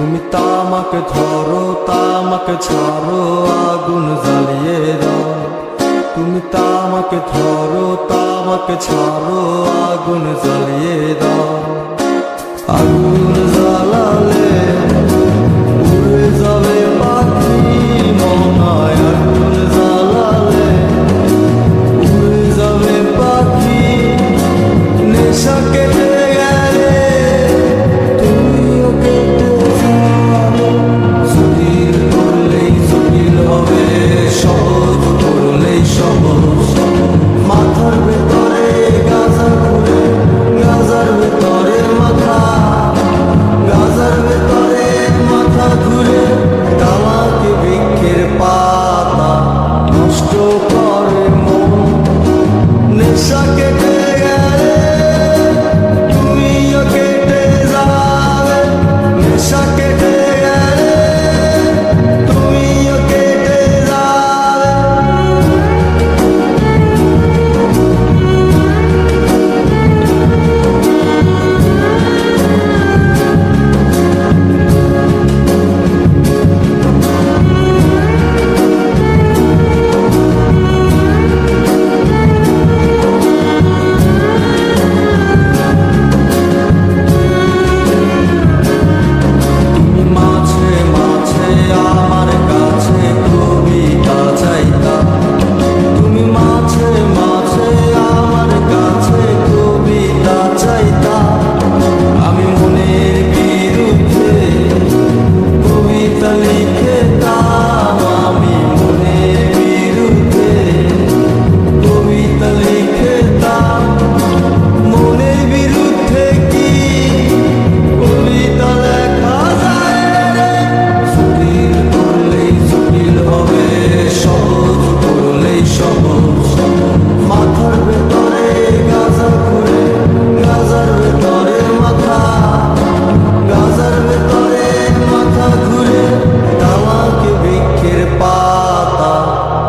তুমি তামাকে ধরো, তামাকে ছাড়ো, আগুন জ্বালিয়ে দাও। তুমি তামাকে ধরো, তামাকে ছাড়ো, আগুন জ্বালিয়ে দাও। আগুন জ্বালালে উড়ে যাবে পাখি মনায়, আগুন জ্বালালে উড়ে যাবে পাখি। নেশা কেটে গেলে তুমিও কেটে যাবে। জটিল করলেই জটিল হবে, সহজ করলেই সহজ। মাথার ভেতরে গাজা ঘুরে, গাজার ভেতরে মাথা, গাজার ভেতরে মাথা ঘুরে। তামাকে বৃক্ষের পাতা নষ্ট করে মন। নেশা কেটে গেলে তুমিও কেটে যাবে। নেশা কেটে গেলে তুমিও কেটে যাবে। তুমি মাঝে মাঝে আমার কাছে কবিতা চাইতা। তুমি মাঝে মাঝে আমার কাছে কবিতা চাইতা। আমি মনের বিরুদ্ধে কবিতা লিখতাম। আমি মনের বিরুদ্ধে কবিতা লিখতাম। মনের বিরুদ্ধে কি কবিতা লেখা যায় রে? জটিল করলেই জটিল হবে, সহজ করলেই সহজ। মাথার ভেতরে গাজা ঘুরে, গাজার ভেতরে মাথা, গাজার ভেতরে মাথা ঘুরে। তামাকে বৃক্ষের পাতা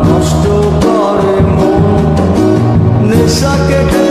নষ্ট করে মন। নেশা কেটে